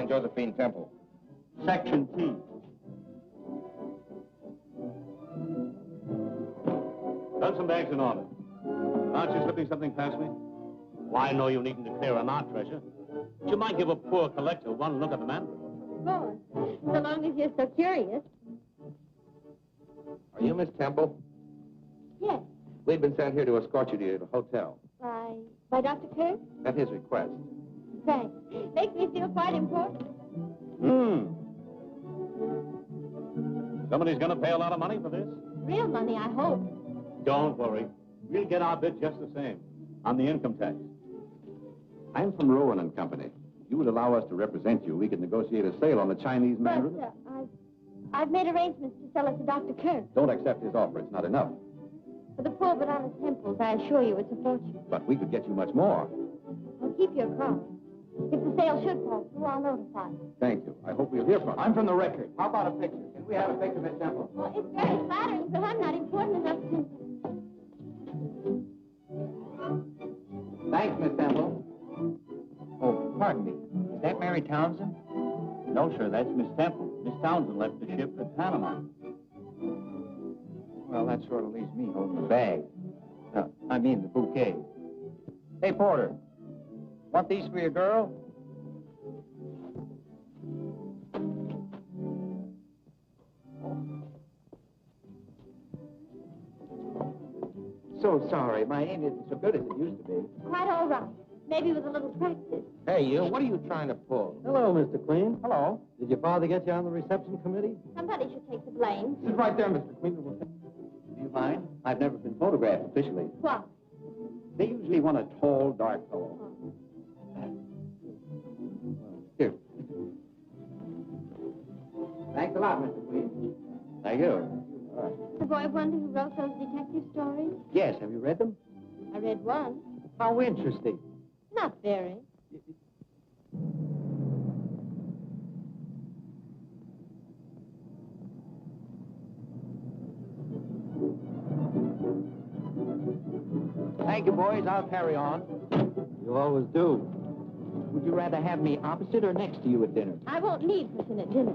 on Josephine Temple. Section T. Some bags in order. Aren't you slipping something past me? Well, I know you needn't declare an art treasure. But you might give a poor collector one look at the Mandarin. Of course, so long as you're so curious. Are you Miss Temple? Yes. We've been sent here to escort you to the hotel. By Dr. Kirk? At his request. Thanks. Makes me feel quite important. Somebody's going to pay a lot of money for this? Real money, I hope. Don't worry. We'll get our bit just the same. On the income tax. I'm from Rowan and Company. You would allow us to represent you. We could negotiate a sale on the Chinese Mandarin. But, I've made arrangements to sell it to Dr. Kirk. Don't accept his offer. It's not enough. For the poor but honest Temples, I assure you it's a fortune. But we could get you much more. Well, keep your card. If the sale should fall through, I'll notify you. Thank you. I hope we'll hear from you. I'm from the Record. How about a picture? Can we have a picture, Miss Temple? Well, it's very flattering, but I'm not important enough to... Thanks, Miss Temple. Oh, pardon me. Is that Mary Townsend? No, sir, that's Miss Temple. Miss Townsend left the ship at Panama. Well, that sort of leaves me holding the bag. I mean the bouquet. Hey, Porter. Want these for your girl? So sorry. My aim isn't so good as it used to be. Quite all right. Maybe with a little practice. Hey, you. What are you trying to pull? Hello, Mr. Queen. Hello. Did your father get you on the reception committee? Somebody should take the blame. This is right there, Mr. Queen. Do you mind? I've never been photographed officially. What? They usually want a tall, dark fellow. Here. Thanks a lot, Mr. Queen. Thank you. All right. The boy wonder who wrote those detective stories? Yes, have you read them? I read one. How interesting. Not very. Thank you, boys. I'll carry on. You always do. Would you rather have me opposite or next to you at dinner? I won't need Putin at dinner.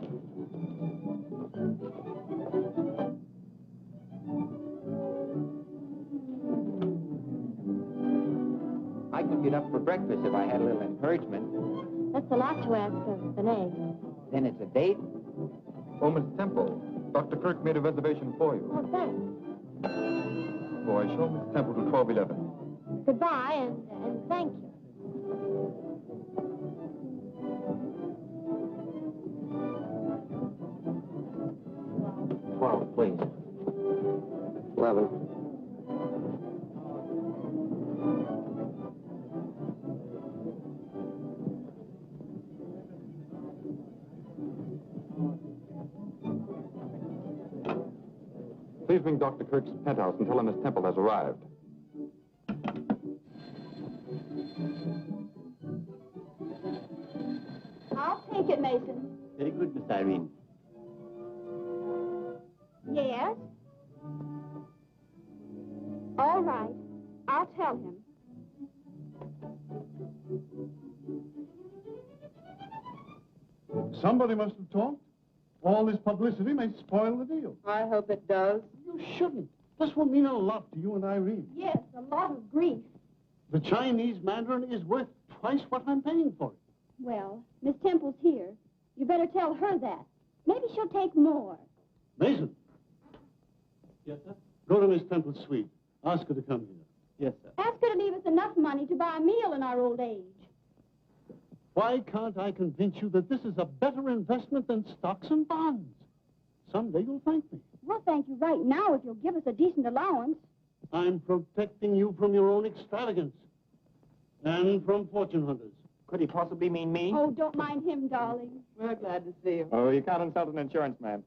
I could get up for breakfast if I had a little encouragement. That's a lot to ask for an egg. Then it's a date? Oh, Miss Temple. Dr. Kirk made a reservation for you. Oh, thanks. Boy, show Miss Temple to 1211. Goodbye, and thank you. $12, please. 11. Please bring Dr. Kirk's penthouse and tell him Miss Temple has arrived. I'll take it, Mason. Very good, Miss Irene. Yes? All right. I'll tell him. Somebody must have talked. All this publicity may spoil the deal. I hope it does. You shouldn't. This will mean a lot to you and Irene. Yes, a lot of grief. The Chinese Mandarin is worth twice what I'm paying for it. Well, Miss Temple's here. You better tell her that. Maybe she'll take more. Mason. Yes, sir? Go to Miss Temple's suite. Ask her to come here. Yes, sir. Ask her to leave us enough money to buy a meal in our old age. Why can't I convince you that this is a better investment than stocks and bonds? Someday you'll thank me. We'll thank you right now if you'll give us a decent allowance. I'm protecting you from your own extravagance. And from fortune hunters. Could he possibly mean me? Oh, don't mind him, darling. We're glad to see you. Oh, you can't insult an insurance man.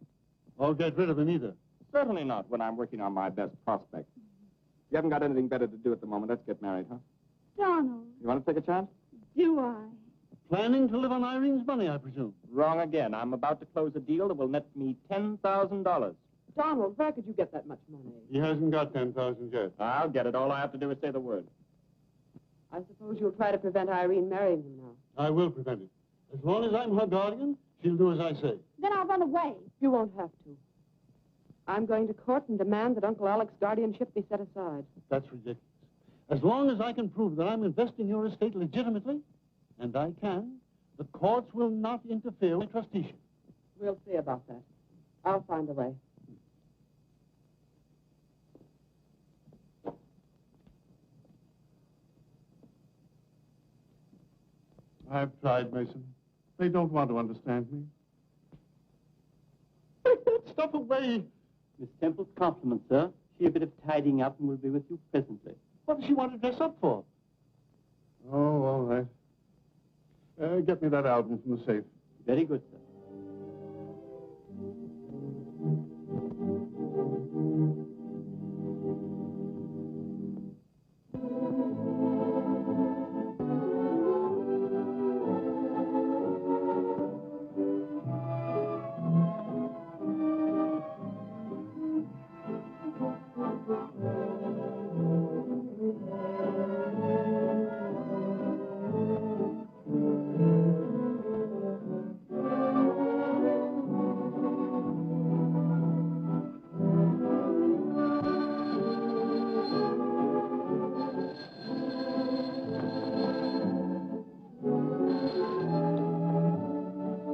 Or get rid of him either. Certainly not when I'm working on my best prospect. You haven't got anything better to do at the moment. Let's get married, huh? Donald, You want to take a chance? do I? Planning to live on Irene's money, I presume. Wrong again. I'm about to close a deal that will net me $10,000. Donald, where could you get that much money? He hasn't got 10,000 yet. I'll get it. All I have to do is say the word. I suppose you'll try to prevent Irene marrying him now. I will prevent it. As long as I'm her guardian, she'll do as I say. Then I'll run away. You won't have to. I'm going to court and demand that Uncle Alec's guardianship be set aside. That's ridiculous. As long as I can prove that I'm investing your estate legitimately, and I can, the courts will not interfere with trusteeship. We'll see about that. I'll find a way. I've tried, Mason. They don't want to understand me. Take that stuff away. Miss Temple's compliments, sir. She a bit of tidying up and will be with you presently. What does she want to dress up for? Oh, all right. Get me that album from the safe. Very good, sir.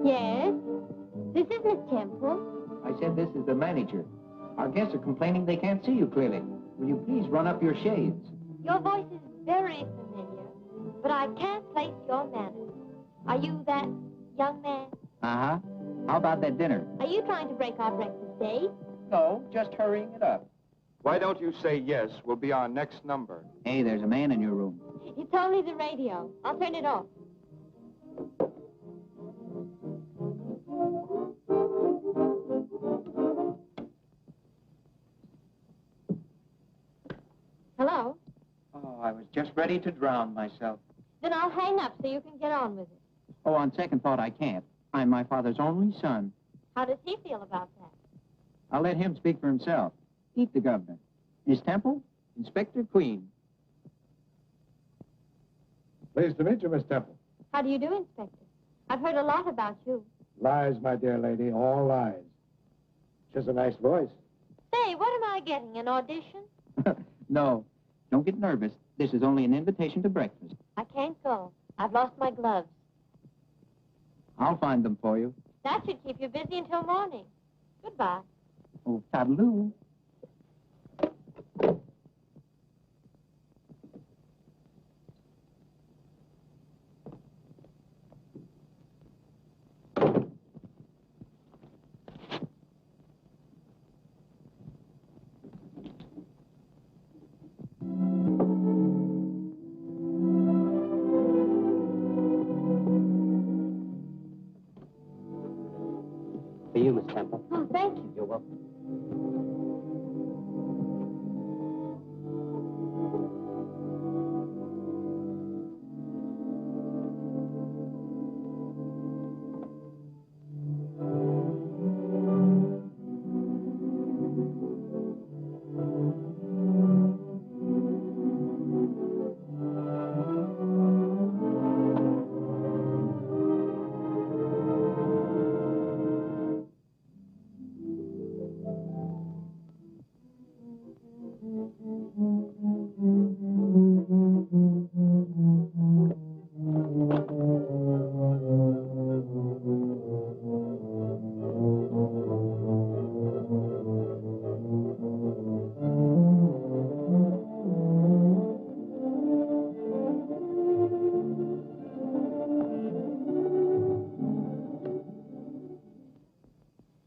Yes? This is Miss Temple. I said this is the manager. Our guests are complaining they can't see you clearly. Will you please run up your shades? Your voice is very familiar, but I can't place your manners. Are you that young man? Uh-huh. How about that dinner? Are you trying to break our breakfast date? No, just hurrying it up. Why don't you say yes? Will be our next number. Hey, there's a man in your room. It's only the radio. I'll turn it off. Hello? Oh, I was just ready to drown myself. Then I'll hang up so you can get on with it. Oh, on second thought, I can't. I'm my father's only son. How does he feel about that? I'll let him speak for himself. Meet the governor. Miss Temple, Inspector Queen. Pleased to meet you, Miss Temple. How do you do, Inspector? I've heard a lot about you. Lies, my dear lady, all lies. She has a nice voice. Say, what am I getting, an audition? No, don't get nervous. This is only an invitation to breakfast. I can't go. I've lost my gloves. I'll find them for you. That should keep you busy until morning. Goodbye. Oh, toodaloo. For you, Miss Temple. Oh, thank you. You're welcome.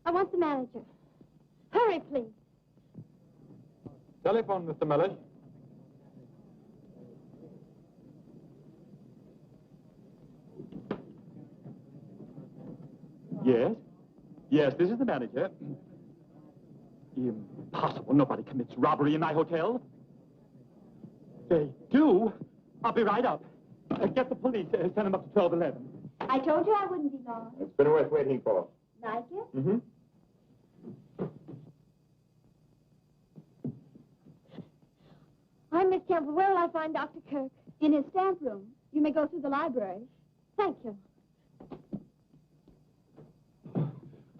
I want the manager. Hurry, please. Telephone, Mr. Mellish. Yes? Yes, this is the manager. Impossible. Nobody commits robbery in my hotel. They do? I'll be right up. Get the police. Send them up to 1211. I told you I wouldn't be long. It's been worth waiting for. Like it? Mm-hmm. I'm Miss Temple. Where will I find Dr. Kirk? In his stamp room. You may go through the library. Thank you.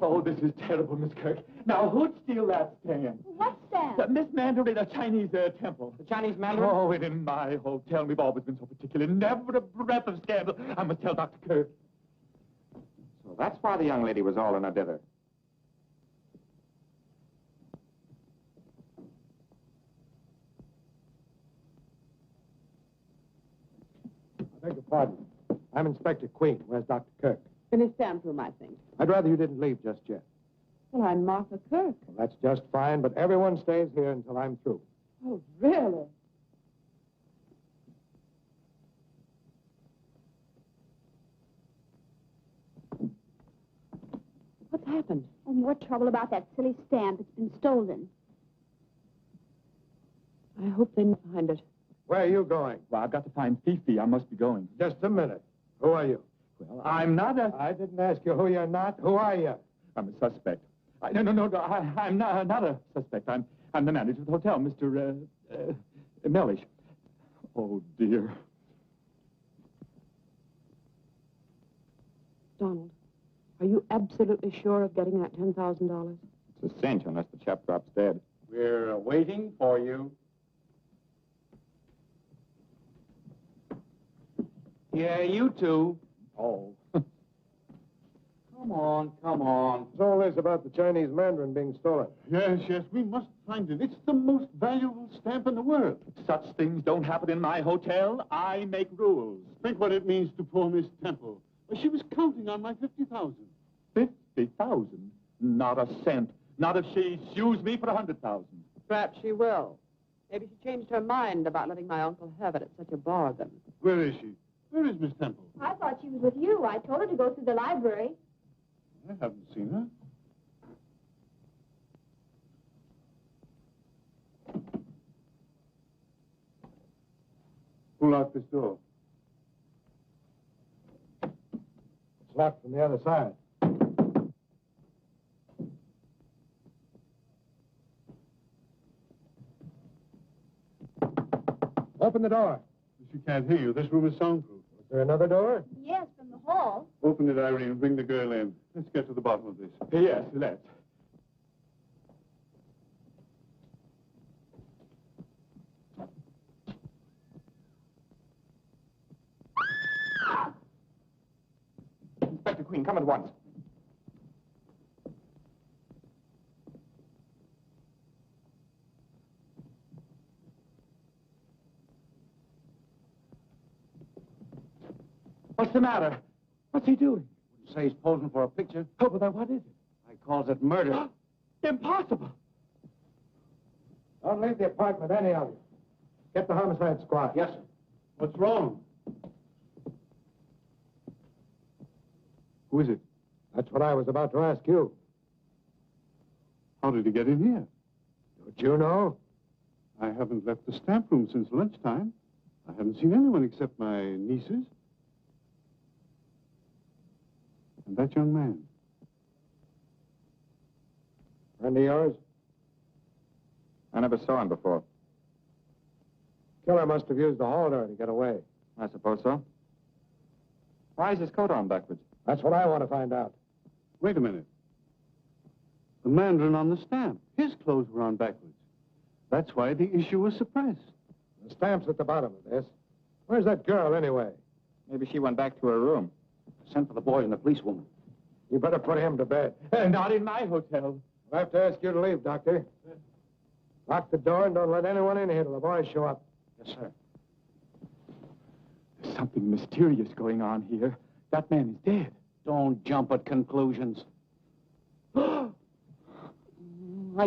Oh, this is terrible, Miss Kirk. Now, who'd steal that stand? What's that? Miss Mandarin, a Chinese temple. The Chinese Mandarin? Oh, and in my hotel, we've always been so particular. Never a breath of scandal. I must tell Dr. Kirk. So that's why the young lady was all in a dither. I beg your pardon. I'm Inspector Queen. Where's Dr. Kirk? In his stamp room, I think. I'd rather you didn't leave just yet. Well, I'm Martha Kirk. Well, that's just fine, but everyone stays here until I'm through. Oh, really? What's happened? Oh, more trouble about that silly stamp. It's been stolen. I hope they find it. Where are you going? Well, I've got to find Fifi. I must be going. Just a minute. Who are you? Well, I'm not a... I didn't ask you who you're not. Who are you? I'm a suspect. No, I'm not a suspect. I'm the manager of the hotel, Mr. Mellish. Oh, dear. Donald, are you absolutely sure of getting that $10,000? It's a cinch unless the chap drops dead. We're waiting for you. Yeah, you two. Oh. Come on, come on. What's all this about the Chinese Mandarin being stolen? Yes, we must find it. It's the most valuable stamp in the world. Such things don't happen in my hotel. I make rules. Think what it means to poor Miss Temple. She was counting on my 50,000. 50,000? Not a cent. Not if she sues me for 100,000. Perhaps she will. Maybe she changed her mind about letting my uncle have it at such a bargain. Where is she? Where is Miss Temple? I thought she was with you. I told her to go through the library. I haven't seen her. Who locked this door? It's locked from the other side. Open the door. She can't hear you. This room is soundproof. Is there another door? Yes, from the hall. Open it, Irene, and bring the girl in. Let's get to the bottom of this. Yes, let's. Inspector Queen, come at once. What's the matter? What's he doing? You say he's posing for a picture? Oh, but then what is it? I calls it murder. Impossible. Don't leave the apartment, any of you. Get the homicide squad. Yes, sir. What's wrong? Who is it? That's what I was about to ask you. How did he get in here? Don't you know? I haven't left the stamp room since lunchtime. I haven't seen anyone except my nieces. And that young man. Friend of yours? I never saw him before. Killer must have used the hall door to get away. I suppose so. Why is his coat on backwards? That's what I want to find out. Wait a minute. The Mandarin on the stamp. His clothes were on backwards. That's why the issue was suppressed. The stamp's at the bottom of this. Where's that girl, anyway? Maybe she went back to her room. Sent for the boys and the policewoman. You better put him to bed. Not in my hotel. I'll have to ask you to leave, Doctor. Lock the door and don't let anyone in here till the boys show up. Yes, sir. There's something mysterious going on here. That man is dead. Don't jump at conclusions. I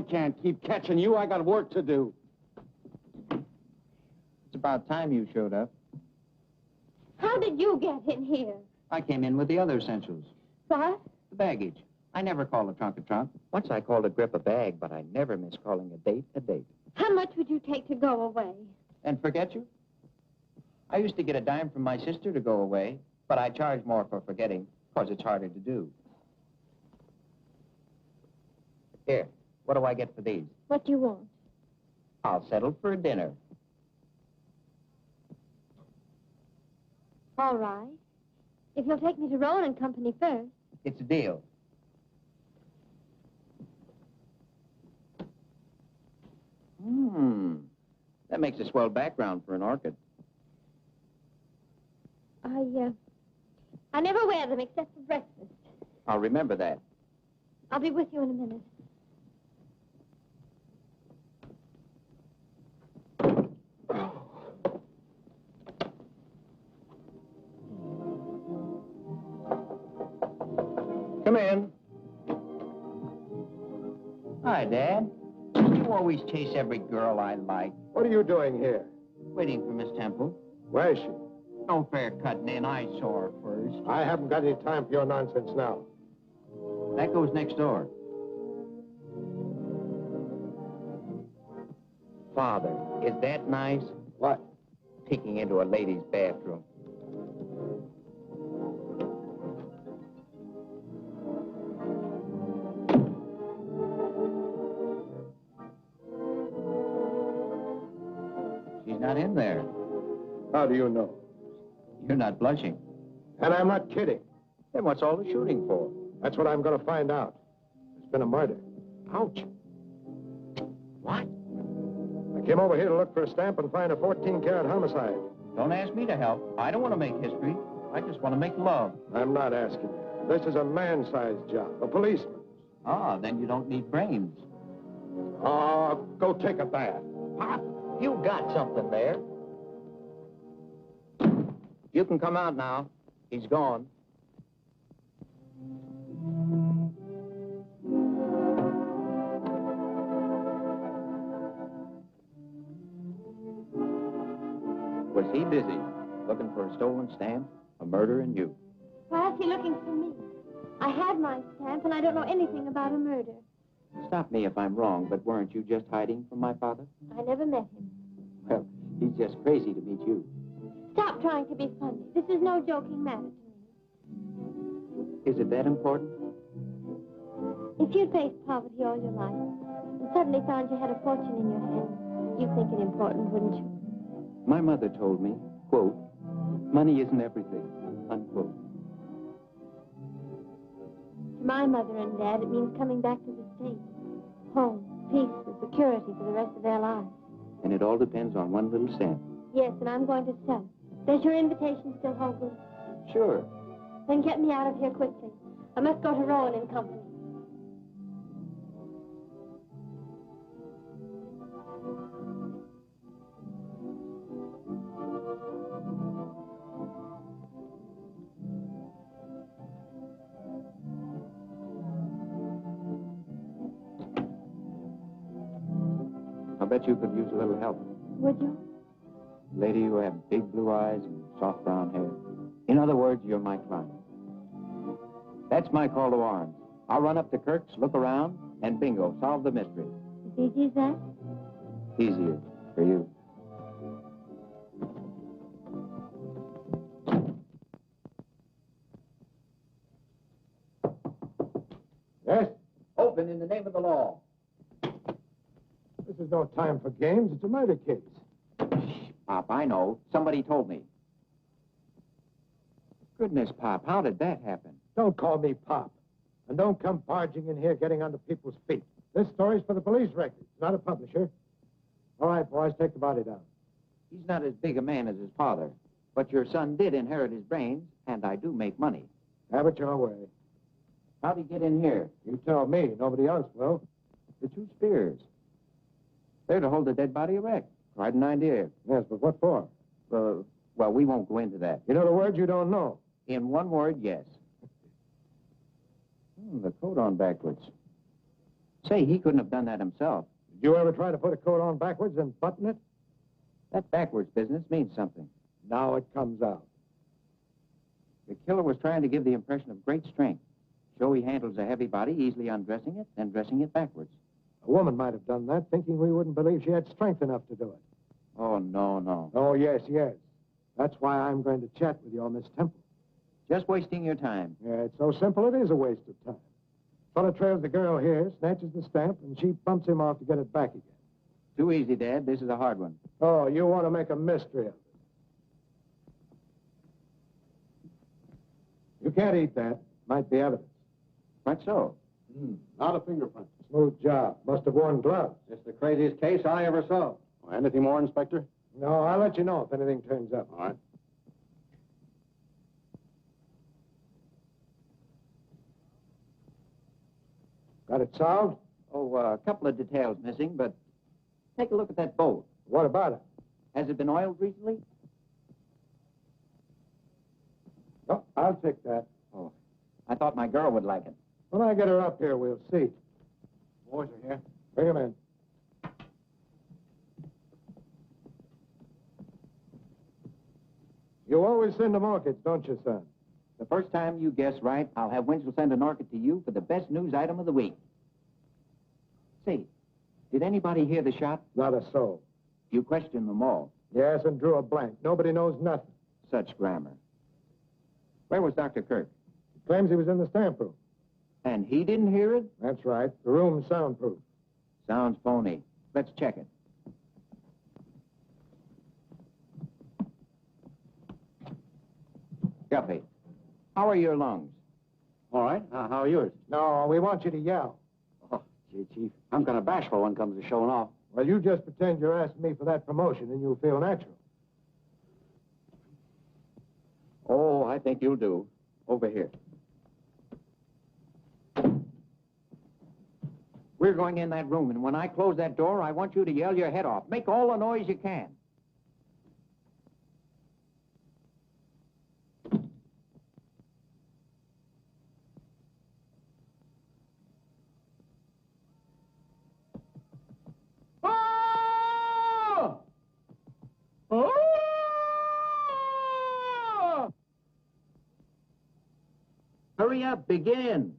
can't keep catching you. I got work to do. It's about time you showed up. How did you get in here? I came in with the other essentials. What? The baggage. I never call a trunk a trunk. Once I called a grip a bag, but I never miss calling a date a date. How much would you take to go away? And forget you? I used to get a dime from my sister to go away, but I charge more for forgetting, because it's harder to do. Here, what do I get for these? What do you want? I'll settle for a dinner. All right. If you'll take me to Rowan and Company first. It's a deal. makes a swell background for an orchid. I never wear them except for breakfast. I'll remember that. I'll be with you in a minute. Come in. Hi, Dad. You always chase every girl I like. What are you doing here? Waiting for Miss Temple. Where is she? No fair cutting in. I saw her first. I haven't got any time for your nonsense now. That goes next door. Father, is that nice? What? Peeking into a lady's bathroom. She's not in there. How do you know? You're not blushing. And I'm not kidding. Then what's all the shooting for? That's what I'm going to find out. There's been a murder. Ouch. What? I came over here to look for a stamp and find a 14-carat homicide. Don't ask me to help. I don't want to make history. I just want to make love. I'm not asking you. This is a man-sized job, a policeman. Ah, then you don't need brains. Oh, go take a bath. Pop, you got something there. You can come out now. He's gone. Was he busy looking for a stolen stamp, a murder, and you? Why is he looking for me? I had my stamp, and I don't know anything about a murder. Stop me if I'm wrong, but weren't you just hiding from my father? I never met him. Well, he's just crazy to meet you. Stop trying to be funny. This is no joking matter to me. Is it that important? If you'd faced poverty all your life and suddenly found you had a fortune in your hand, you'd think it important, wouldn't you? My mother told me, quote, money isn't everything, unquote. To my mother and Dad, it means coming back to the States. Home, peace, and security for the rest of their lives. And it all depends on one little stamp. Yes, and I'm going to sell it. Does your invitation still hold good? Sure. Then get me out of here quickly. I must go to Rowan and Company. I bet you could use a little help. Would you? Lady, you have big blue eyes and soft brown hair. In other words, you're my client. That's my call to arms. I'll run up to Kirk's, look around, and bingo, solve the mystery. As easy as that? Easier for you. Yes? Open in the name of the law. This is no time for games. It's a murder case. Pop, I know. Somebody told me. Goodness, Pop, how did that happen? Don't call me Pop. And don't come barging in here getting under people's feet. This story's for the police records, not a publisher. All right, boys, take the body down. He's not as big a man as his father. But your son did inherit his brains, and I do make money. Have it your way. How'd he get in here? You tell me. Nobody else will. The two spears. They're to hold the dead body erect. Quite an idea. Yes, but what for? Well, we won't go into that. You know the words you don't know. In one word, yes. The coat on backwards. Say, he couldn't have done that himself. Did you ever try to put a coat on backwards and button it? That backwards business means something. Now it comes out. The killer was trying to give the impression of great strength. Show he handles a heavy body, easily undressing it, then dressing it backwards. A woman might have done that, thinking we wouldn't believe she had strength enough to do it. Oh, no. Oh, yes. That's why I'm going to chat with your Miss Temple. Just wasting your time. Yeah, it's so simple it is a waste of time. Fellow trails the girl here, snatches the stamp, and she bumps him off to get it back again. Too easy, Dad. This is a hard one. Oh, you want to make a mystery of it. You can't eat that. Might be evidence. Right so. Not a fingerprint. Smooth job. Must have worn gloves. It's the craziest case I ever saw. Anything more, Inspector? No, I'll let you know if anything turns up. All right. Got it solved? Oh, a couple of details missing, but take a look at that boat. What about it? Has it been oiled recently? Oh, I'll take that. Oh, I thought my girl would like it. When I get her up here, we'll see. Boys are here. Bring him in. You always send them orchids, don't you, son? The first time you guess right, I'll have Winchell send an orchid to you for the best news item of the week. Say, did anybody hear the shot? Not a soul. You questioned them all. Yes, and drew a blank. Nobody knows nothing. Such grammar. Where was Dr. Kirk? He claims he was in the stamp room. And he didn't hear it? That's right. The room's soundproof. Sounds phony. Let's check it. Guppy, how are your lungs? All right. How are yours? No, we want you to yell. Oh, gee, Chief. I'm kind of bashful when it comes to showing off. Well, you just pretend you're asking me for that promotion, and you'll feel natural. Oh, I think you'll do. Over here. We're going in that room, and when I close that door, I want you to yell your head off. Make all the noise you can. Oh! Oh! Hurry up, begin.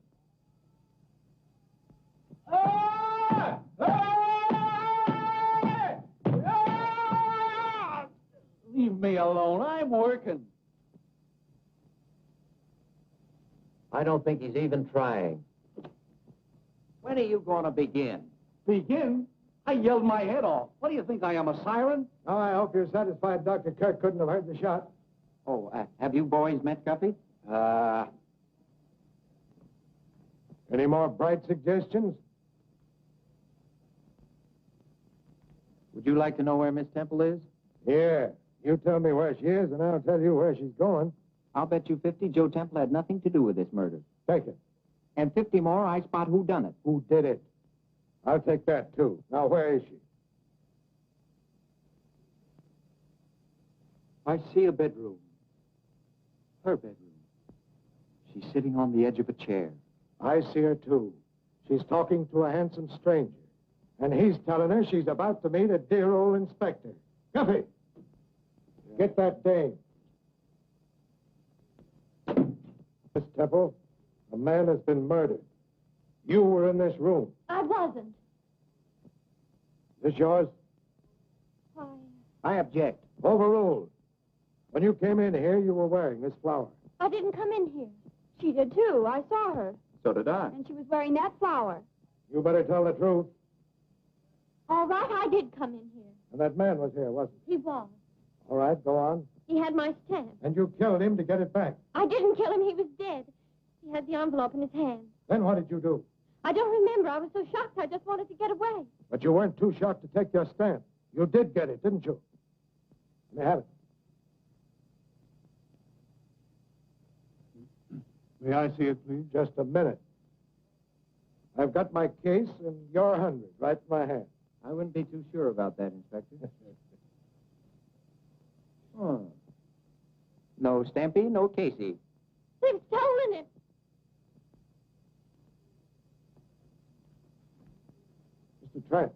Leave me alone. I'm working. I don't think he's even trying. When are you going to begin? Begin? I yelled my head off. What do you think I am, a siren? Oh, I hope you're satisfied Dr. Kirk couldn't have heard the shot. Oh, have you boys met Guppy? Any more bright suggestions? Would you like to know where Miss Temple is? Yeah. You tell me where she is, and I'll tell you where she's going. I'll bet you 50 Joe Temple had nothing to do with this murder. Take it. And 50 more, I spot who done it. Who did it? I'll take that, too. Now, where is she? I see a bedroom. Her bedroom. She's sitting on the edge of a chair. I see her, too. She's talking to a handsome stranger. And he's telling her she's about to meet a dear old inspector. Guppy! Get that dame. Miss Temple, a man has been murdered. You were in this room. I wasn't. Is this yours? Why? I object. Overruled. When you came in here, you were wearing this flower. I didn't come in here. She did, too. I saw her. So did I. And she was wearing that flower. You better tell the truth. All right, I did come in here. And that man was here, wasn't He was. he? All right, go on. He had my stamp. And you killed him to get it back. I didn't kill him. He was dead. He had the envelope in his hand. Then what did you do? I don't remember. I was so shocked I just wanted to get away. But you weren't too shocked to take your stamp. You did get it, didn't you? Let me have it. May I see it, please? Just a minute. I've got my case and your 100 right in my hand. I wouldn't be too sure about that, Inspector. Oh. No Stampy, no Casey. They've stolen it. Mr. Trent,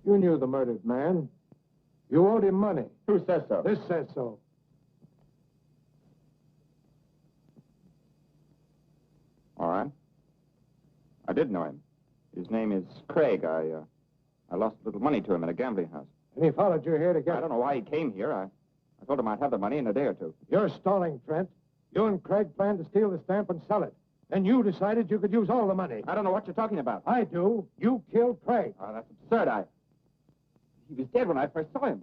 you knew the murdered man. You owed him money. Who says so? This says so. All right. I did know him. His name is Craig. I lost a little money to him at a gambling house. And he followed you here to get I don't know why he came here. I told him I'd have the money in a day or two. You're stalling, Trent. You and Craig planned to steal the stamp and sell it. And you decided you could use all the money. I don't know what you're talking about. I do. You killed Craig. Oh, that's absurd. He was dead when I first saw him.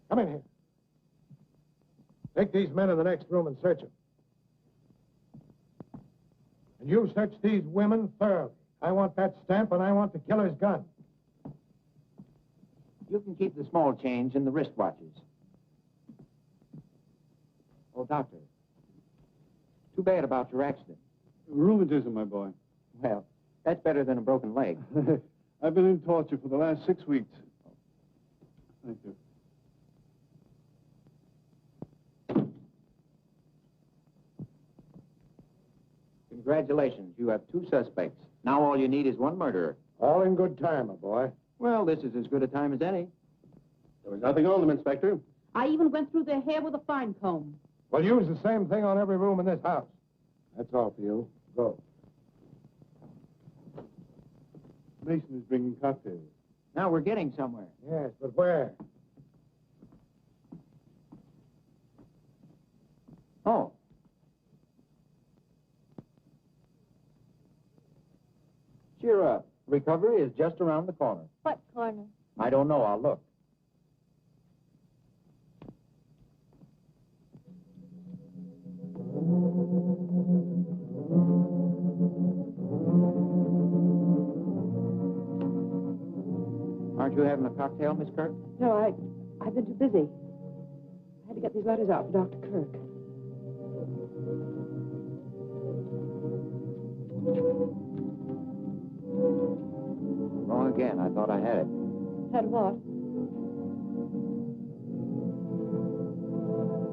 Come in here. Take these men in the next room and search them. And you search these women thoroughly. I want that stamp, and I want the killer's gun. You can keep the small change in the wristwatches. Oh, Doctor. Too bad about your accident. Rheumatism, my boy. Well, that's better than a broken leg. I've been in torture for the last 6 weeks. Thank you. Congratulations. You have 2 suspects. Now all you need is 1 murderer. All in good time, my boy. Well, this is as good a time as any. There was nothing on them, Inspector. I even went through their hair with a fine comb. Well, use the same thing on every room in this house. That's all for you. Go. Mason is bringing cocktails. Now we're getting somewhere. Yes, but where? Oh. Cheer up. Recovery is just around the corner. What corner? I don't know. I'll look. Aren't you having a cocktail, Miss Kirk? No, I've been too busy. I had to get these letters out for Dr. Kirk. Wrong again. I thought I had it. Had what?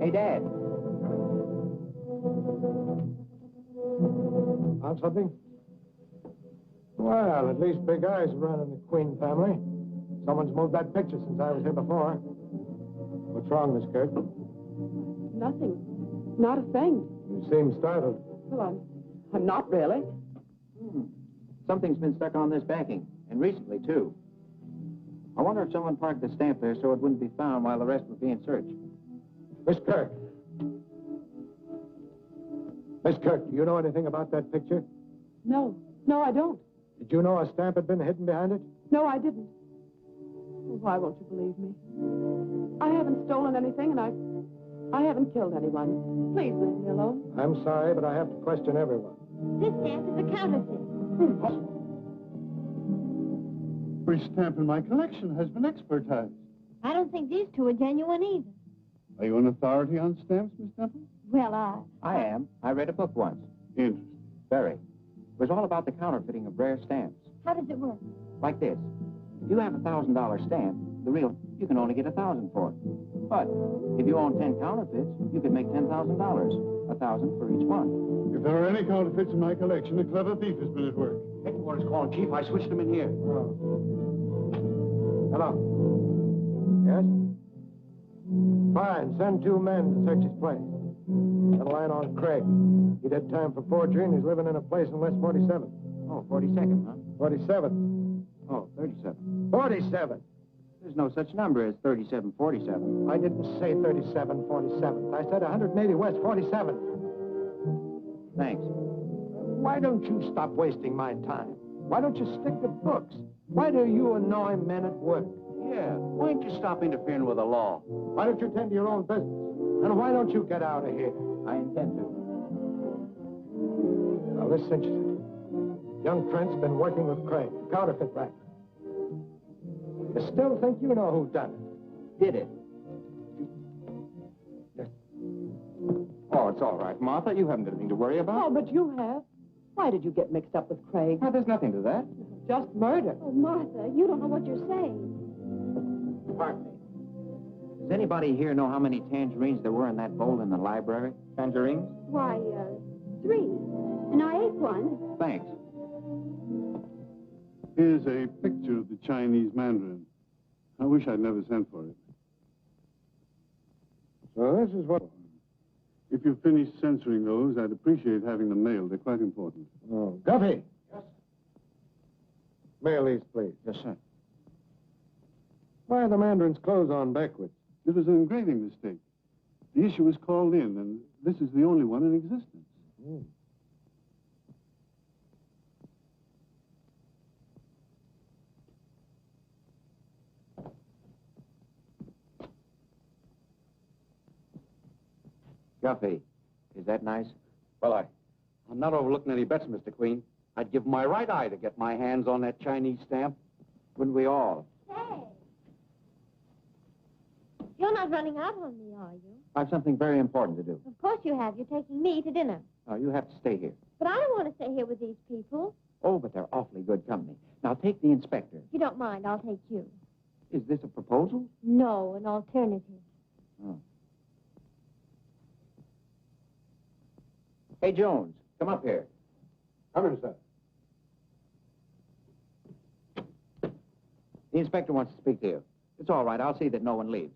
Hey, Dad. Found something? Well, at least big eyes around in the Queen family. Someone's moved that picture since I was here before. What's wrong, Miss Kirk? Nothing. Not a thing. You seem startled. Well, I'm not really. Something's been stuck on this backing, and recently, too. I wonder if someone parked the stamp there so it wouldn't be found while the rest were being searched. Miss Kirk. Miss Kirk, do you know anything about that picture? No. No, I don't. Did you know a stamp had been hidden behind it? No, I didn't. Well, why won't you believe me? I haven't stolen anything, and I haven't killed anyone. Please leave me alone. I'm sorry, but I have to question everyone. This stamp is a counterfeit. Every stamp in my collection has been expertized. I don't think these 2 are genuine either. Are you an authority on stamps, Miss Temple? Well, I am. I read a book once. Interesting. Very. It was all about the counterfeiting of rare stamps. how does it work? Like this. If you have a $1,000 stamp, the real, you can only get $1,000 for it. But if you own 10 counterfeits, you can make $10,000. $1,000 for each one. If there are any counterfeits in my collection, a clever thief has been at work. Headquarters calling, Chief. I switched them in here. Oh. Hello. Yes? Fine. Send 2 men to search his place. Got a line on Craig. He did time for forgery, and he's living in a place in West 47. Oh, 42nd, huh? 47. Oh, 37. 47. There's no such number as 3747. I didn't say 37, 47. I said 180 West 47. Thanks. Why don't you stop wasting my time? Why don't you stick to books? Why do you annoy men at work? Yeah, why don't you stop interfering with the law? Why don't you tend to your own business? And why don't you get out of here? I intend to. Well, this cinches it. Young Trent's been working with Craig, the counterfeit racket. You still think you know who done it? Did it? Oh, it's all right, Martha. You haven't anything to worry about. Oh, but you have. Why did you get mixed up with Craig? Well, there's nothing to that. Just murder. Oh, Martha, you don't know what you're saying. Pardon me. Does anybody here know how many tangerines there were in that bowl in the library? Tangerines? Why, 3. And I ate one. Thanks. Here's a picture of the Chinese Mandarin. I wish I'd never sent for it. So this is what... If you've finished censoring those, I'd appreciate having them mailed. They're quite important. Oh, Guffey! Yes? Mail these, please. Yes, sir. Why are the Mandarin's clothes on backwards? It was an engraving mistake. The issue was called in, and this is the only one in existence. Hmm. Guffey, is that nice? Well, I'm not overlooking any bets, Mr. Queen. I'd give my right eye to get my hands on that Chinese stamp. Wouldn't we all? Say. You're not running out on me, are you? I have something very important to do. Of course you have. You're taking me to dinner. Oh, you have to stay here. But I don't want to stay here with these people. Oh, but they're awfully good company. Now, take the inspector. If you don't mind, I'll take you. Is this a proposal? No, an alternative. Oh. Hey, Jones, come up here. Come in, sir. The inspector wants to speak to you. It's all right. I'll see that no one leaves.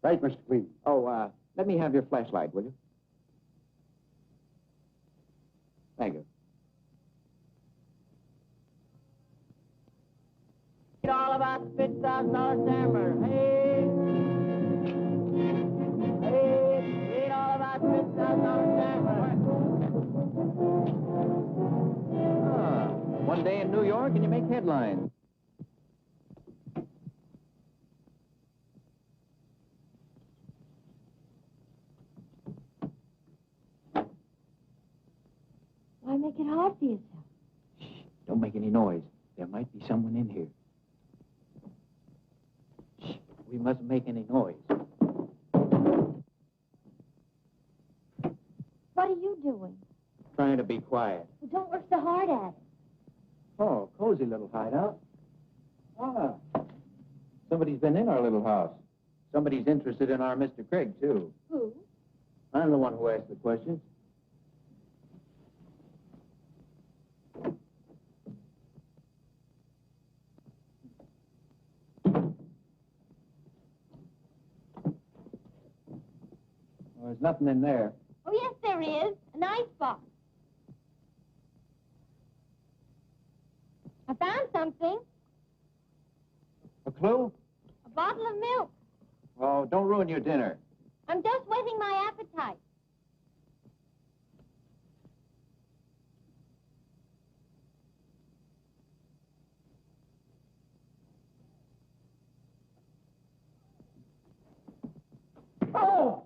Right, Mr. Queen. Oh, let me have your flashlight, will you? Thank you. All about the $50,000 stammer. Hey! Hey! Read all about the $50,000 stammer. One day in New York and you make headlines. Why make it hard for yourself? Shh, don't make any noise. There might be someone in here. Shh, we mustn't make any noise. What are you doing? Trying to be quiet. Well, don't work so hard at it. Oh, cozy little hideout. Ah, somebody's been in our little house. Somebody's interested in our Mr. Craig, too. Who? I'm the one who asked the questions. Well, there's nothing in there. Oh, yes, there is. An icebox. I found something. A clue? A bottle of milk. Oh, don't ruin your dinner. I'm just whetting my appetite. Oh!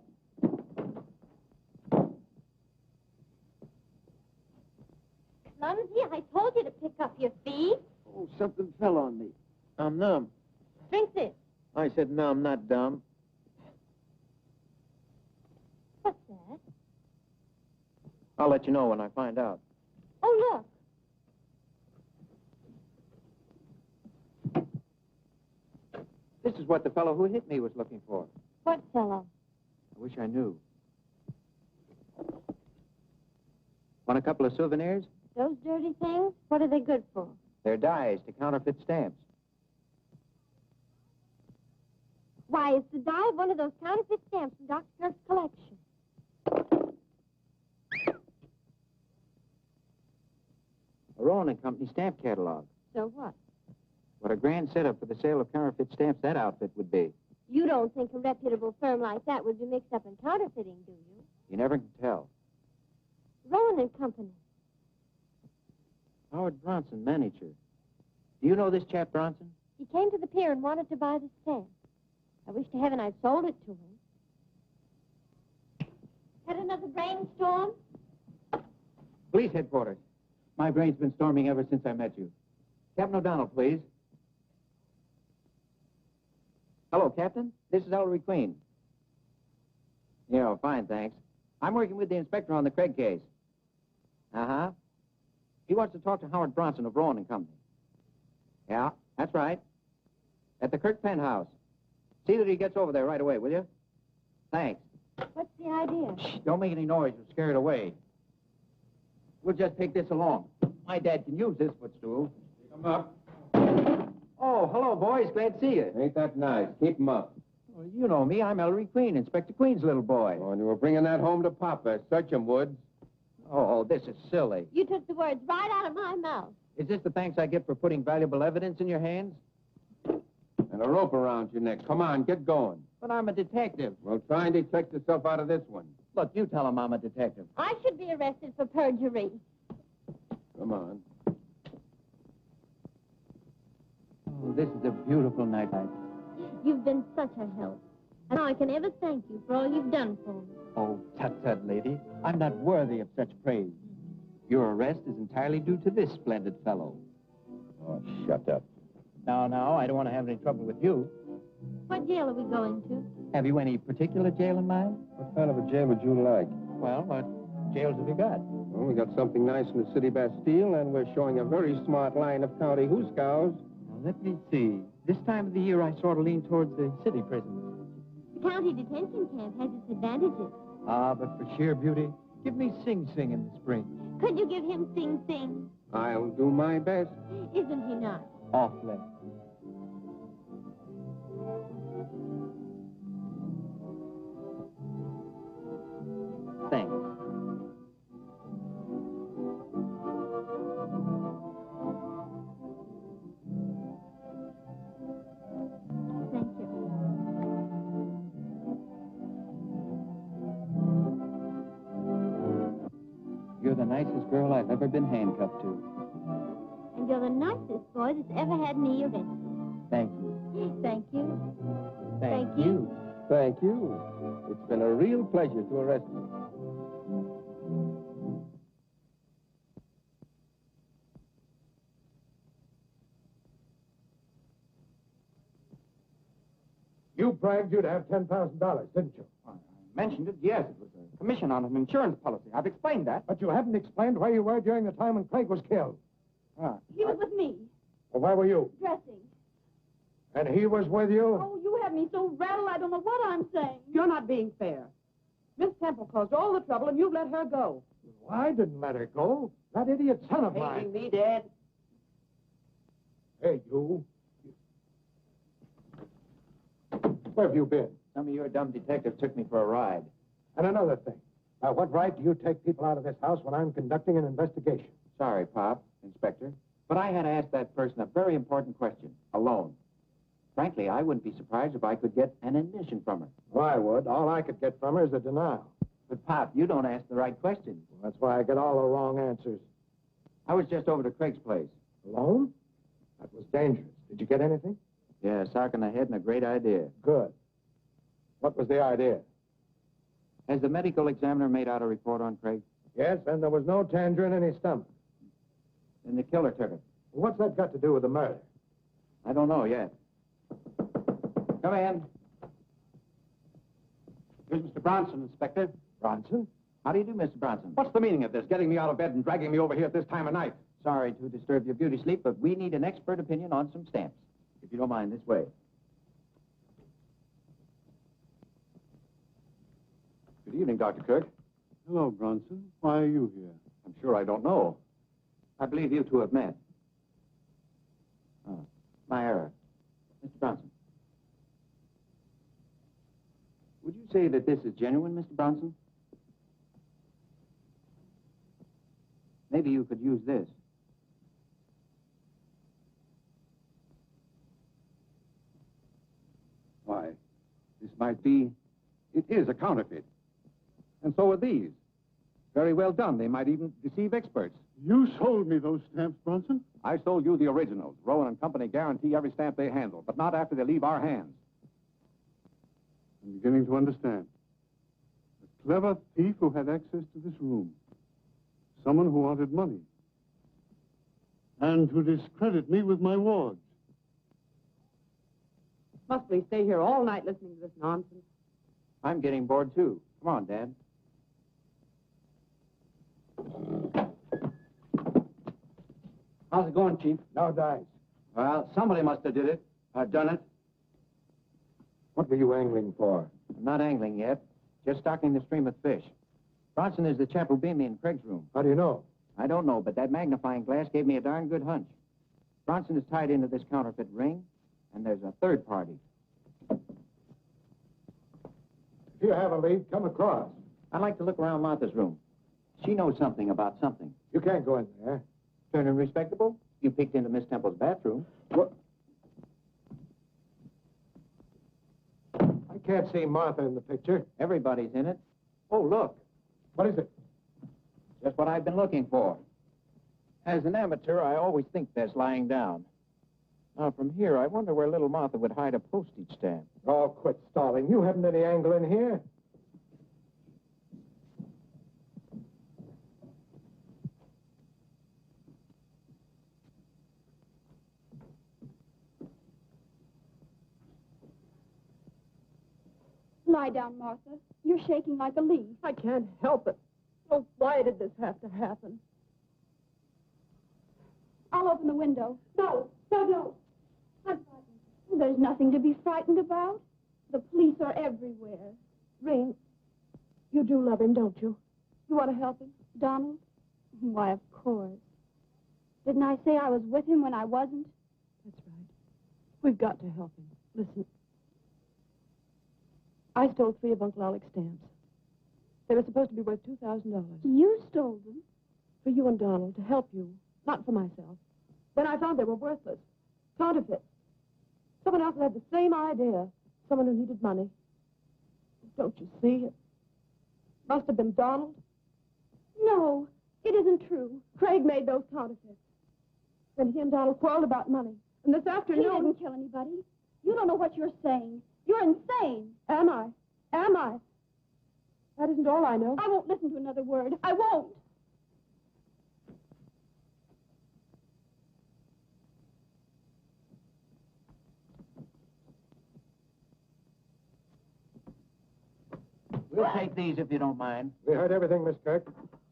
Clumsy, I told you to pick up your feet. Oh, something fell on me. I'm numb. Drink this. I said no, I'm not dumb. What's that? I'll let you know when I find out. Oh, look. This is what the fellow who hit me was looking for. What fellow? I wish I knew. Want a couple of souvenirs? Those dirty things? What are they good for? They're dies to counterfeit stamps. Why, it's the die of one of those counterfeit stamps in Dr. Kirk's collection. A Rowan and Company stamp catalog. So what? What a grand setup for the sale of counterfeit stamps that outfit would be. You don't think a reputable firm like that would be mixed up in counterfeiting, do you? You never can tell. Rowan and Company. Howard Bronson, manager. Do you know this chap, Bronson? He came to the pier and wanted to buy the stamp. I wish to heaven I'd sold it to him. Had another brainstorm? Police headquarters. My brain's been storming ever since I met you. Captain O'Donnell, please. Hello, Captain. This is Ellery Queen. Yeah, fine, thanks. I'm working with the inspector on the Craig case. Uh-huh. He wants to talk to Howard Bronson of Rowan and Company. Yeah, that's right. At the Kirk penthouse. See that he gets over there right away, will you? Thanks. What's the idea? Shh, don't make any noise. You'll scare it away. We'll just take this along. My dad can use this footstool. Come up. Oh, hello, boys. Glad to see you. Ain't that nice? Keep 'em up. Well, you know me. I'm Ellery Queen, Inspector Queen's little boy. Oh, and you were bringing that home to Papa. Search 'em, Woods. Oh, this is silly. You took the words right out of my mouth. Is this the thanks I get for putting valuable evidence in your hands? And a rope around your neck. Come on, get going. But I'm a detective. Well, try and detect yourself out of this one. Look, you tell him I'm a detective. I should be arrested for perjury. Come on. Oh, this is a beautiful night. You've been such a help. And how I can ever thank you for all you've done for me. Oh, tut-tut, lady. I'm not worthy of such praise. Your arrest is entirely due to this splendid fellow. Oh, shut up. No, I don't want to have any trouble with you. What jail are we going to? Have you any particular jail in mind? What kind of a jail would you like? Well, what jails have you got? Well, we got something nice in the city Bastille, and we're showing a very smart line of county hoosegows. Now, let me see. This time of the year, I sort of lean towards the city prisons. The county detention camp has its advantages. Ah, but for sheer beauty, give me Sing Sing in the spring. Could you give him Sing Sing? I'll do my best. Isn't he nice? Awfully. Thanks. Thank you. You're the nicest girl I've ever been handcuffed to. And you're the nicest boy that's ever had me arrested. Thank you. Thank you. Thank you. Thank you. It's been a real pleasure to arrest you. You bragged you'd have $10,000, didn't you? I mentioned it, yes. It was a commission on an insurance policy. I've explained that. But you haven't explained where you were during the time when Craig was killed. He was with me, Well, where were you? dressing. And he was with you? Oh, you have me so rattled I don't know what I'm saying. You're not being fair. Miss Temple caused all the trouble, and you've let her go. Well, I didn't let her go. That idiot son of mine. Hating me, Dad? Hey, you. Where have you been? Some of your dumb detectives took me for a ride. And another thing. By what right do you take people out of this house when I'm conducting an investigation? Sorry, Pop, Inspector, but I had to ask that person a very important question, alone. Frankly, I wouldn't be surprised if I could get an admission from her. Well, I would. All I could get from her is a denial. But, Pop, you don't ask the right questions. Well, that's why I get all the wrong answers. I was just over to Craig's place. Alone? That was dangerous. Did you get anything? Yeah, a sock in the head and a great idea. Good. What was the idea? Has the medical examiner made out a report on Craig? Yes, and there was no tangerine in his stomach. Then the killer took it. What's that got to do with the murder? I don't know yet. Come in. Here's Mr. Bronson, Inspector. Bronson? How do you do, Mr. Bronson? What's the meaning of this? Getting me out of bed and dragging me over here at this time of night? Sorry to disturb your beauty sleep, but we need an expert opinion on some stamps. If you don't mind, this way. Good evening, Dr. Kirk. Hello, Bronson. Why are you here? I'm sure I don't know. I believe you two have met. Oh, my error. Mr. Bronson. Would you say that this is genuine, Mr. Bronson? Maybe you could use this. Why, this might be... It is a counterfeit. And so are these. Very well done. They might even deceive experts. You sold me those stamps, Bronson. I sold you the originals. Rowan and Company guarantee every stamp they handle, but not after they leave our hands. I'm beginning to understand. A clever thief who had access to this room. Someone who wanted money. And to discredit me with my wards. Must we stay here all night listening to this nonsense? I'm getting bored, too. Come on, Dad. How's it going, Chief? No dice. Well, somebody must have did it. Done it. What were you angling for? I'm not angling yet. Just stocking the stream of fish. Bronson is the chap who beat me in Craig's room. How do you know? I don't know, but that magnifying glass gave me a darn good hunch. Bronson is tied into this counterfeit ring, and there's a third party. If you have a lead, come across. I'd like to look around Martha's room. She knows something about something. You can't go in there. Turning respectable? You peeked into Miss Temple's bathroom. What? I can't see Martha in the picture. Everybody's in it. Oh, look. What is it? Just what I've been looking for. As an amateur, I always think there's lying down. Now, from here, I wonder where little Martha would hide a postage stamp. Oh, quit stalling. You haven't any angle in here. Lie down, Martha. You're shaking like a leaf. I can't help it. Oh, why did this have to happen? I'll open the window. No, no. I'm frightened. There's nothing to be frightened about. The police are everywhere. Reen, you do love him, don't you? You want to help him? Donald? Why, of course. Didn't I say I was with him when I wasn't? That's right. We've got to help him. Listen. I stole 3 of Uncle Alec's stamps. They were supposed to be worth $2,000. You stole them? For you and Donald, to help you, not for myself. Then I found they were worthless. Counterfeits. Someone else had the same idea. Someone who needed money. Don't you see? It must have been Donald. No, it isn't true. Craig made those counterfeits. Then he and Donald quarreled about money. And this afternoon... He didn't kill anybody. You don't know what you're saying. You're insane. Am I? Am I? That isn't all I know. I won't listen to another word. I won't. We'll take these if you don't mind. We heard everything, Miss Kirk.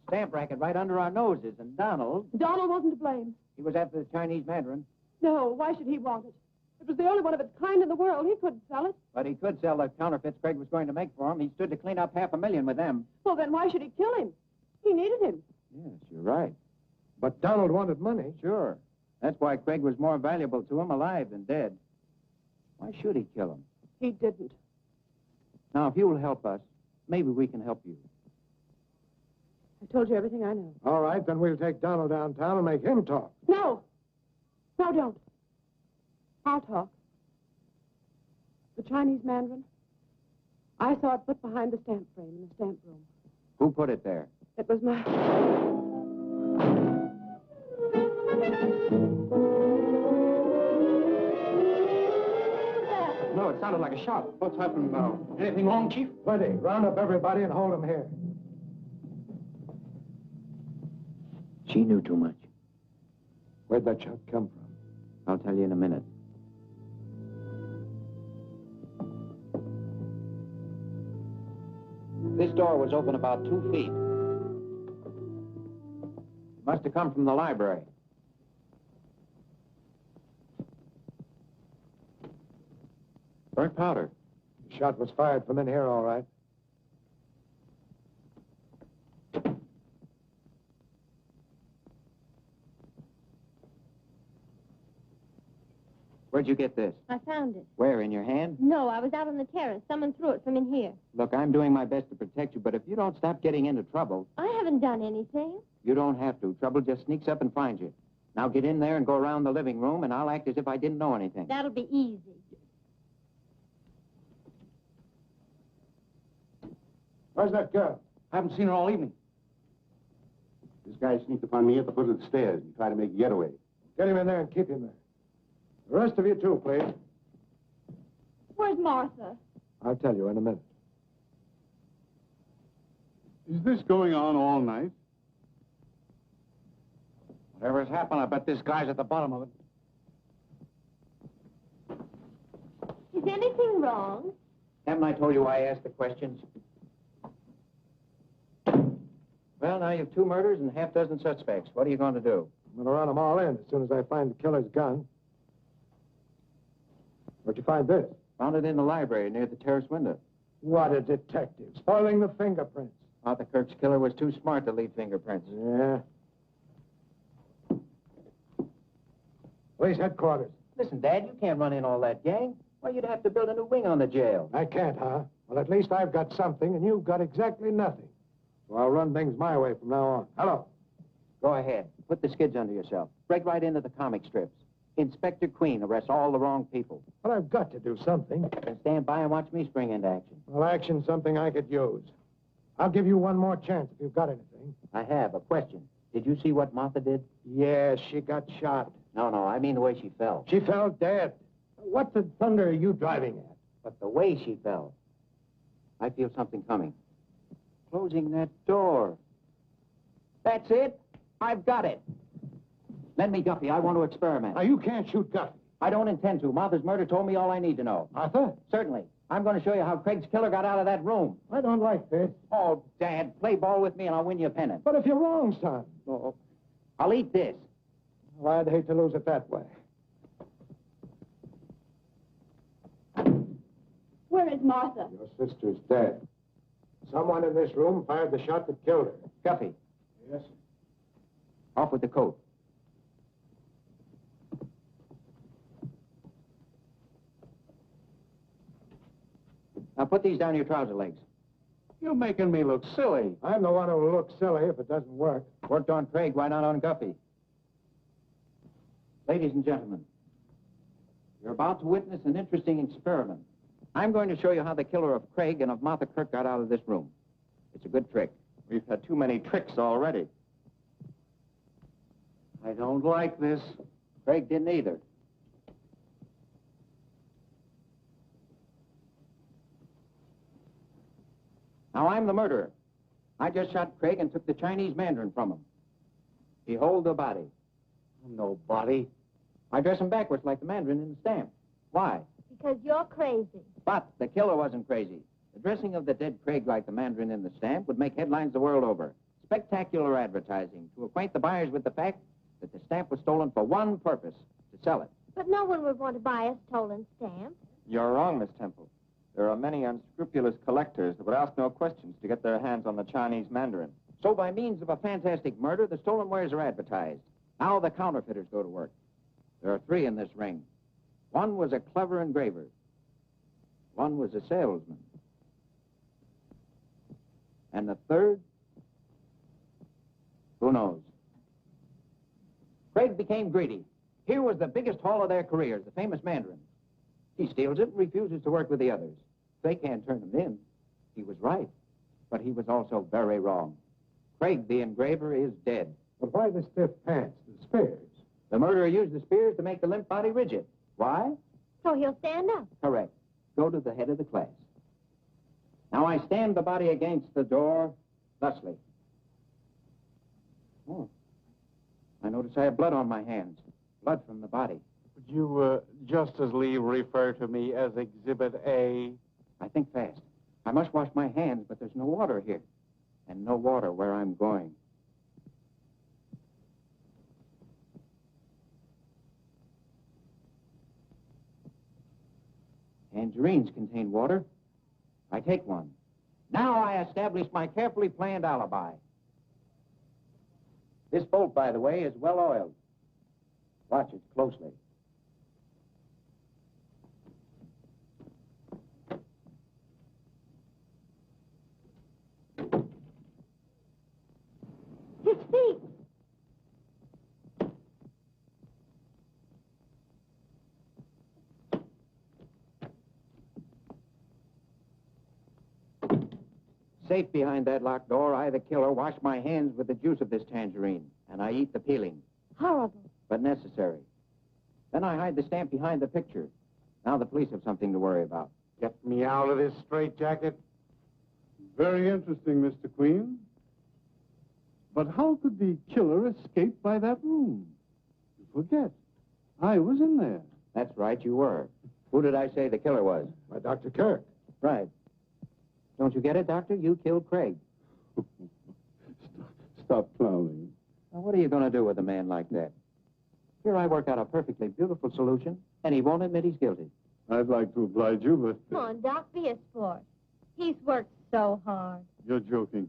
Stamp racket right under our noses. And Donald, Donald wasn't to blame. he was after the Chinese Mandarin. No, why should he want it? It was the only one of its kind in the world. He couldn't sell it. But he could sell the counterfeits Craig was going to make for him. He stood to clean up $500,000 with them. Well, then why should he kill him? He needed him. Yes, you're right. But Donald wanted money. Sure. That's why Craig was more valuable to him alive than dead. Why should he kill him? He didn't. Now, if you'll help us, maybe we can help you. I told you everything I know. All right, then we'll take Donald downtown and make him talk. No. No, don't. I'll talk. The Chinese Mandarin, I saw it put behind the stamp frame in the stamp room. Who put it there? It was my... No, it sounded like a shot. What's happened now? Anything wrong, Chief? Plenty. Round up everybody and hold them here. She knew too much. Where'd that shot come from? I'll tell you in a minute. This door was open about 2 feet. It must have come from the library. Burnt powder. The shot was fired from in here, all right. Where'd you get this? I found it. Where, in your hand? No, I was out on the terrace. Someone threw it from in here. Look, I'm doing my best to protect you, but if you don't stop getting into trouble... I haven't done anything. You don't have to. Trouble just sneaks up and finds you. Now get in there and go around the living room, and I'll act as if I didn't know anything. That'll be easy. Where's that girl? Haven't seen her all evening. This guy sneaked upon me at the foot of the stairs and tried to make a getaway. Get him in there and keep him there. The rest of you, too, please. Where's Martha? I'll tell you in a minute. Is this going on all night? Whatever's happened, I bet this guy's at the bottom of it. Is anything wrong? Haven't I told you why I asked the questions? Well, now you've 2 murders and half dozen suspects. What are you going to do? I'm going to run them all in as soon as I find the killer's gun. Where'd you find this? Found it in the library near the terrace window. What a detective. Spoiling the fingerprints. Arthur Kirk's killer was too smart to leave fingerprints. Yeah. Police headquarters. Listen, Dad, you can't run in all that gang. Why, you'd have to build a new wing on the jail. I can't, huh? Well, at least I've got something, and you've got exactly nothing. So I'll run things my way from now on. Hello. Go ahead. Put the skids under yourself. Break right into the comic strips. Inspector Queen arrests all the wrong people. But I've got to do something. Then stand by and watch me spring into action. Well, action's something I could use. I'll give you one more chance if you've got anything. I have. A question. Did you see what Martha did? Yes, she got shot. No, I mean the way she fell. She fell dead. What the thunder are you driving at? But the way she fell. I feel something coming. Closing that door. That's it. I've got it. Lend me Guffey. I want to experiment. Now, you can't shoot Guffey. I don't intend to. Martha's murder told me all I need to know. Martha? Certainly. I'm going to show you how Craig's killer got out of that room. I don't like this. Oh, Dad, play ball with me and I'll win you a pennant. But if you're wrong, son. Oh, I'll eat this. Well, I'd hate to lose it that way. Where is Martha? Your sister's dead. Someone in this room fired the shot that killed her. Guffey. Yes? Off with the coat. Now put these down your trouser legs. You're making me look silly. I'm the one who'll look silly if it doesn't work. Worked on Craig, why not on Guffey? Ladies and gentlemen, you're about to witness an interesting experiment. I'm going to show you how the killer of Craig and of Martha Kirk got out of this room. It's a good trick. We've had too many tricks already. I don't like this. Craig didn't either. Now, I'm the murderer. I just shot Craig and took the Chinese mandarin from him. Behold the body. No body. I dress him backwards like the mandarin in the stamp. Why? Because you're crazy. But the killer wasn't crazy. The dressing of the dead Craig like the mandarin in the stamp would make headlines the world over. Spectacular advertising to acquaint the buyers with the fact that the stamp was stolen for one purpose, to sell it. But no one would want to buy a stolen stamp. You're wrong, Miss Temple. There are many unscrupulous collectors that would ask no questions to get their hands on the Chinese mandarin. So by means of a fantastic murder, the stolen wares are advertised. Now the counterfeiters go to work. There are 3 in this ring. One was a clever engraver. One was a salesman. And the third? Who knows? Craig became greedy. Here was the biggest haul of their careers, the famous mandarin. He steals it and refuses to work with the others. They can't turn him in. He was right, but he was also very wrong. Craig, the engraver, is dead. But why the stiff pants, the spears? The murderer used the spears to make the limp body rigid. Why? So he'll stand up. Correct. Go to the head of the class. Now I stand the body against the door, thusly. Oh, I notice I have blood on my hands. Blood from the body. Would you just as leave refer to me as Exhibit A? I think fast. I must wash my hands, but there's no water here. And no water where I'm going. Tangerines contain water. I take one. Now I establish my carefully planned alibi. This bolt, by the way, is well oiled. Watch it closely. His feet. Safe behind that locked door, I, the killer, wash my hands with the juice of this tangerine, and I eat the peeling. Horrible. But necessary. Then I hide the stamp behind the picture. Now the police have something to worry about. Get me out of this straitjacket. Very interesting, Mr. Queen. But how could the killer escape by that room? You forget. I was in there. That's right, you were. Who did I say the killer was? By Dr. Kirk. Right. Don't you get it, Doctor? You killed Craig. Stop clowning. Now, what are you going to do with a man like that? Here I work out a perfectly beautiful solution, and he won't admit he's guilty. I'd like to oblige you, but... Come on, Doc, be a sport. He's worked so hard. You're joking.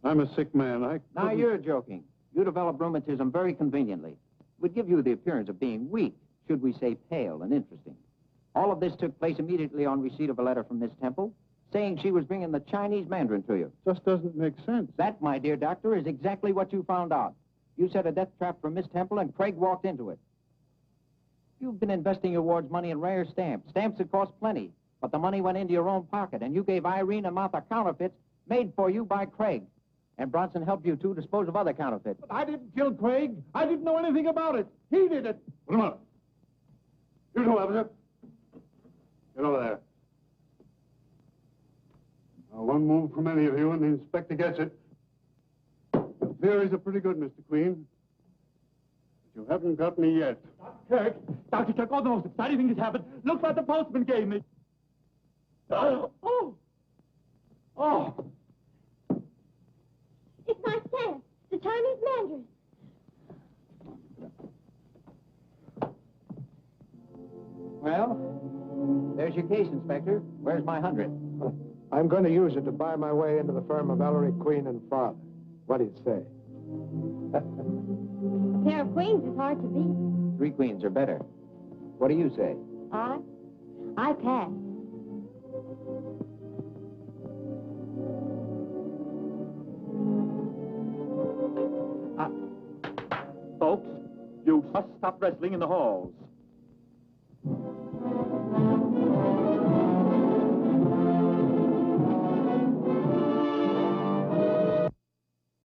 I'm a sick man. Now, you're joking. You developed rheumatism very conveniently. It would give you the appearance of being weak, should we say pale and interesting. All of this took place immediately on receipt of a letter from Miss Temple, saying she was bringing the Chinese mandarin to you. Just doesn't make sense. That, my dear doctor, is exactly what you found out. You set a death trap for Miss Temple, and Craig walked into it. You've been investing your ward's money in rare stamps. Stamps that cost plenty, but the money went into your own pocket, and you gave Irene and Martha counterfeits made for you by Craig. And Bronson helped you, too, dispose of other counterfeits. But I didn't kill Craig. I didn't know anything about it. He did it. Put him up. You two, officer. Get over there. Now, one move from any of you, and the inspector gets it. Your theories are pretty good, Mr. Queen. But you haven't got me yet. Dr. Kirk, all the most exciting thing has happened. Look what the postman gave me. Oh! Oh! It's my staff, the Chinese Mandarin. Well, there's your case, Inspector. Where's my 100? I'm going to use it to buy my way into the firm of Ellery, Queen, and Father. What do you say? A pair of queens is hard to beat. 3 queens are better. What do you say? I pass. Folks, you must stop wrestling in the halls.